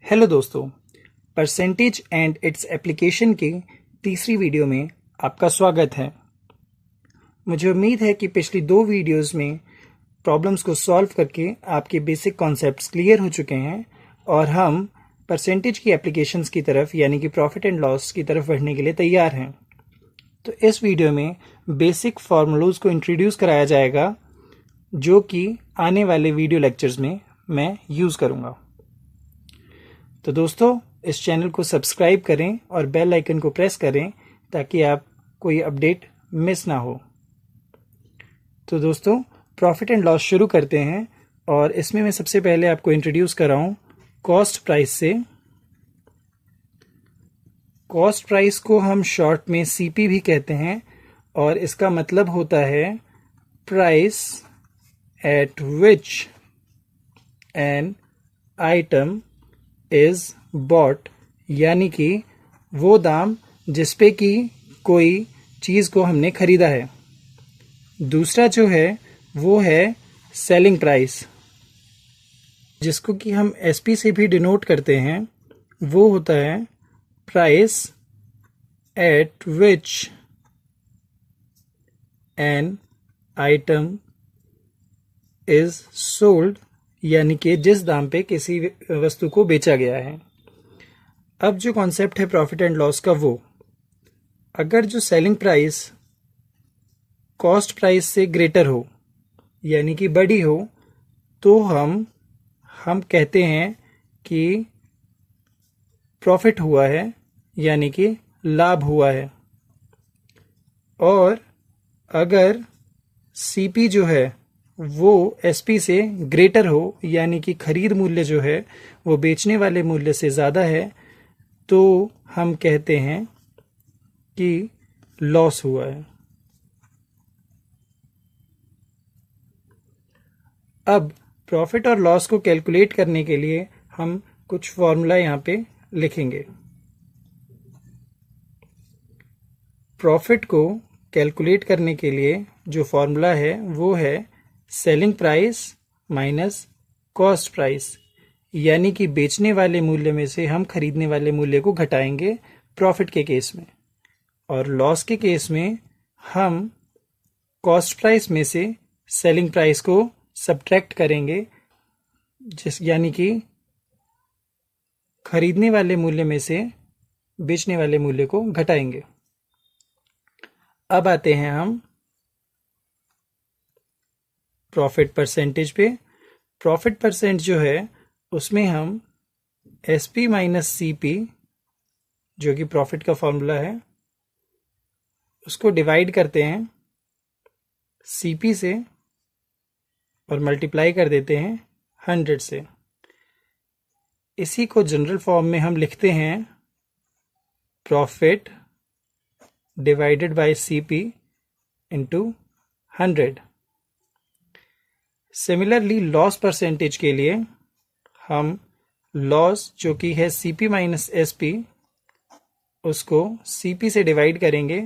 Hello दोस्तों, percentage and its application की तीसरी वीडियो में आपका स्वागत है। मुझे उम्मीद है कि पिछली दो वीडियोस में प्रॉब्लम्स को सॉल्व करके आपके बेसिक कॉन्सेप्ट्स क्लियर हो चुके हैं और हम परसेंटेज की एप्लीकेशंस की तरफ यानी कि प्रॉफिट एंड लॉस की तरफ बढ़ने के लिए तैयार हैं। तो इस वीडियो में बेसिक फार्मूलाज को इंट्रोड्यूस कराया जाएगा जो कि आने वाले वीडियो लेक्चर्स में मैं यूज़ करूँगा। तो दोस्तों, इस चैनल को सब्सक्राइब करें और बेल आइकन को प्रेस करें ताकि आप कोई अपडेट मिस ना हो। तो दोस्तों, प्रॉफिट एंड लॉस शुरू करते हैं और इसमें मैं सबसे पहले आपको इंट्रोड्यूस कर रहा हूँ कॉस्ट प्राइस से। कॉस्ट प्राइस को हम शॉर्ट में सीपी भी कहते हैं और इसका मतलब होता है price at which an item is bought, यानी कि वो दाम जिस पे कि कोई चीज़ को हमने खरीदा है। दूसरा जो है वो है सेलिंग प्राइस, जिसको कि हम एसपी से भी डिनोट करते हैं। वो होता है price at which an item is sold, यानी कि जिस दाम पे किसी वस्तु को बेचा गया है। अब जो कॉन्सेप्ट है प्रॉफिट एंड लॉस का, वो अगर जो सेलिंग प्राइस कॉस्ट प्राइस से ग्रेटर हो यानी कि बड़ी हो तो हम कहते हैं कि प्रॉफिट हुआ है यानी कि लाभ हुआ है। और अगर सीपी जो है वो एसपी से ग्रेटर हो यानी कि खरीद मूल्य जो है वो बेचने वाले मूल्य से ज़्यादा है तो हम कहते हैं कि लॉस हुआ है। अब प्रॉफिट और लॉस को कैलकुलेट करने के लिए हम कुछ फॉर्मूला यहाँ पे लिखेंगे। प्रॉफिट को कैलकुलेट करने के लिए जो फॉर्मूला है वो है selling price minus cost price, यानी कि बेचने वाले मूल्य में से हम खरीदने वाले मूल्य को घटाएंगे प्रॉफिट के केस में, और लॉस के केस में हम कॉस्ट प्राइस में से सेलिंग प्राइस को सब्ट्रैक्ट करेंगे, यानी कि खरीदने वाले मूल्य में से बेचने वाले मूल्य को घटाएंगे। अब आते हैं हम प्रॉफिट परसेंटेज पे। प्रॉफिट परसेंट जो है उसमें हम एसपी माइनस सीपी, जो कि प्रॉफिट का फॉर्मूला है, उसको डिवाइड करते हैं सीपी से और मल्टीप्लाई कर देते हैं 100 से। इसी को जनरल फॉर्म में हम लिखते हैं profit divided by CP into 100। Similarly loss percentage के लिए हम लॉस जो कि है सीपी माइनस एसपी, उसको सीपी से डिवाइड करेंगे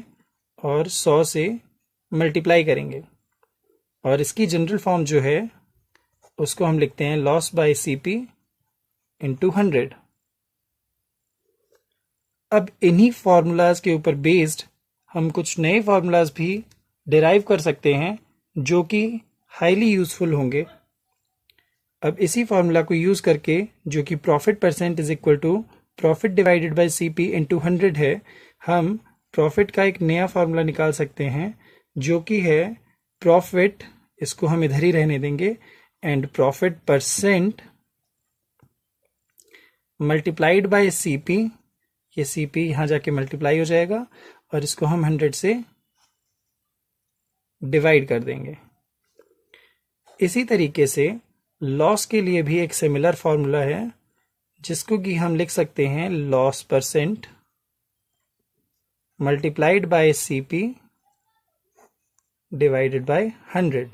और 100 से मल्टीप्लाई करेंगे, और इसकी जनरल फॉर्म जो है उसको हम लिखते हैं लॉस बाय सीपी इंटू 100। अब इन्हीं फार्मूलाज के ऊपर बेस्ड हम कुछ नए फार्मूलाज भी डिराइव कर सकते हैं जो कि हाईली यूजफुल होंगे। अब इसी फार्मूला को यूज करके, जो कि profit percent is equal to profit divided by CP into 100 है, हम प्रॉफिट का एक नया फार्मूला निकाल सकते हैं जो कि है प्रॉफिट, इसको हम इधर ही रहने देंगे, and profit percent multiplied by CP. ये सीपी यहां जाके मल्टीप्लाई हो जाएगा और इसको हम 100 से डिवाइड कर देंगे। इसी तरीके से लॉस के लिए भी एक सिमिलर फॉर्मूला है जिसको कि हम लिख सकते हैं loss percent multiplied by CP divided by 100।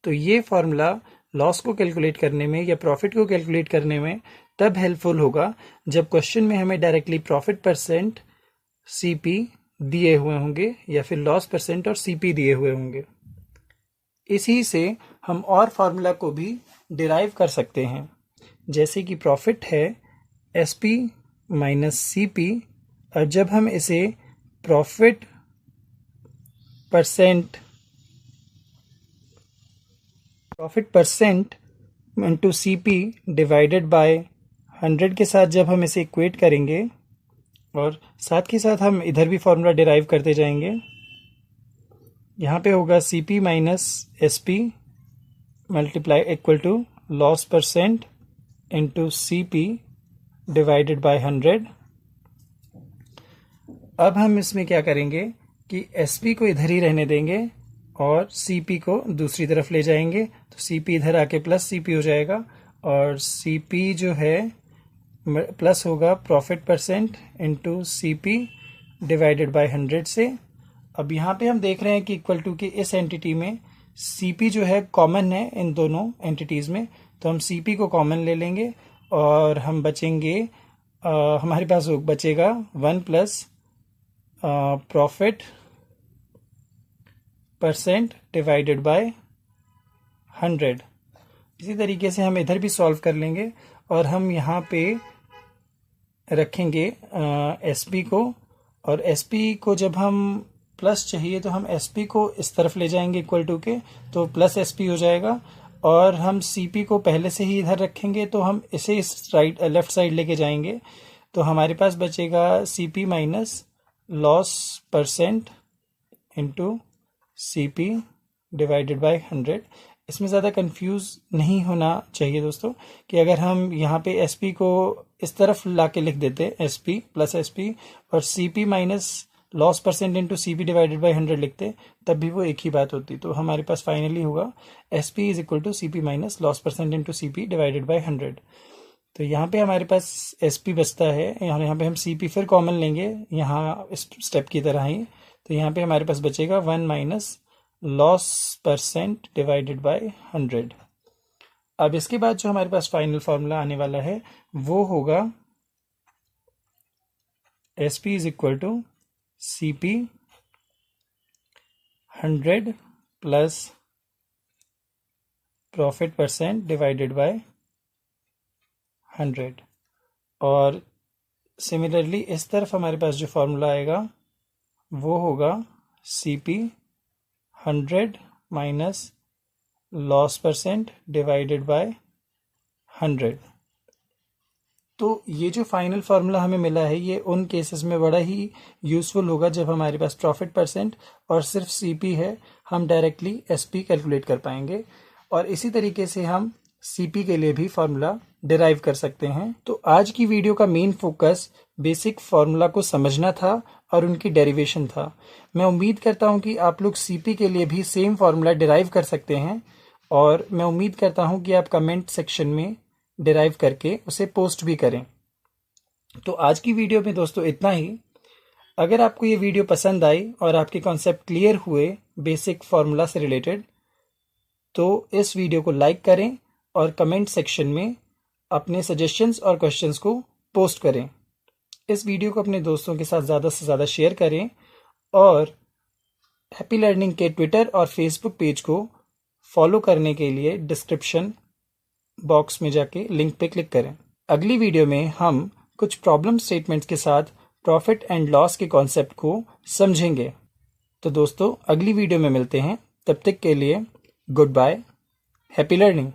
तो ये फॉर्मूला लॉस को कैलकुलेट करने में या प्रॉफिट को कैलकुलेट करने में तब हेल्पफुल होगा जब क्वेश्चन में हमें डायरेक्टली प्रॉफिट परसेंट सीपी दिए हुए होंगे या फिर लॉस परसेंट और सीपी दिए हुए होंगे। इसी से हम और फार्मूला को भी डिराइव कर सकते हैं। जैसे कि प्रॉफिट है SP माइनस CP, और जब हम इसे profit percent into CP divided by 100 के साथ जब हम इसे इक्वेट करेंगे, और साथ के साथ हम इधर भी फॉर्मूला डिराइव करते जाएंगे। यहाँ पे होगा CP minus SP multiply equal to loss percent into CP divided by 100। अब हम इसमें क्या करेंगे कि SP को इधर ही रहने देंगे और CP को दूसरी तरफ ले जाएंगे, तो CP इधर आके प्लस CP हो जाएगा, और CP जो है प्लस होगा profit percent into CP divided by 100 से। अब यहाँ पे हम देख रहे हैं कि इक्वल टू के इस एंटिटी में CP जो है कॉमन है इन दोनों एंटिटीज़ में, तो हम CP को कॉमन ले लेंगे और हम बचेंगे, हमारे पास बचेगा 1 plus profit percent divided by 100। इसी तरीके से हम इधर भी सॉल्व कर लेंगे और हम यहाँ पे रखेंगे SP को, और SP को जब हम प्लस चाहिए तो हम SP को इस तरफ ले जाएंगे इक्वल टू के, तो प्लस SP हो जाएगा, और हम CP को पहले से ही इधर रखेंगे तो हम इसे इस लेफ्ट साइड लेके जाएंगे, तो हमारे पास बचेगा CP minus loss percent into CP divided by 100। इसमें ज़्यादा कंफ्यूज नहीं होना चाहिए दोस्तों, कि अगर हम यहाँ पे SP को इस तरफ ला के लिख देते SP प्लस SP और CP minus loss percent into CP divided by 100 लिखते, तब भी वो एक ही बात होती। तो हमारे पास फाइनली होगा SP is equal to CP minus loss percent into CP divided by 100। तो यहाँ पे हमारे पास SP बचता है, यहाँ पे हम CP फिर कॉमन लेंगे यहाँ इस स्टेप की तरह ही, तो यहाँ पे हमारे पास बचेगा 1 minus loss percent divided by 100। अब इसके बाद जो हमारे पास फाइनल फॉर्मूला आने वाला है वो होगा SP is equal to CP 100 plus profit percent divided by 100। और सिमिलरली इस तरफ हमारे पास जो फॉर्मूला आएगा वो होगा CP 100 minus loss percent divided by 100। तो ये जो फाइनल फार्मूला हमें मिला है ये उन केसेस में बड़ा ही यूज़फुल होगा जब हमारे पास प्रॉफिट परसेंट और सिर्फ CP है, हम डायरेक्टली SP कैलकुलेट कर पाएंगे, और इसी तरीके से हम CP के लिए भी फार्मूला डिराइव कर सकते हैं। तो आज की वीडियो का मेन फोकस बेसिक फार्मूला को समझना था और उनकी डेरिवेशन था। मैं उम्मीद करता हूं कि आप लोग CP के लिए भी सेम फार्मूला डिराइव कर सकते हैं, और मैं उम्मीद करता हूं कि आप कमेंट सेक्शन में डिराइव करके उसे पोस्ट भी करें। तो आज की वीडियो में दोस्तों इतना ही। अगर आपको ये वीडियो पसंद आई और आपके कॉन्सेप्ट क्लियर हुए बेसिक फार्मूला से रिलेटेड, तो इस वीडियो को लाइक करें और कमेंट सेक्शन में अपने सजेशंस और क्वेश्चंस को पोस्ट करें। इस वीडियो को अपने दोस्तों के साथ ज़्यादा से ज़्यादा शेयर करें, और हैप्पी लर्निंग के ट्विटर और फेसबुक पेज को फॉलो करने के लिए डिस्क्रिप्शन बॉक्स में जाके लिंक पे क्लिक करें। अगली वीडियो में हम कुछ प्रॉब्लम स्टेटमेंट्स के साथ प्रॉफिट एंड लॉस के कॉन्सेप्ट को समझेंगे। तो दोस्तों अगली वीडियो में मिलते हैं, तब तक के लिए गुड बाय, हैप्पी लर्निंग।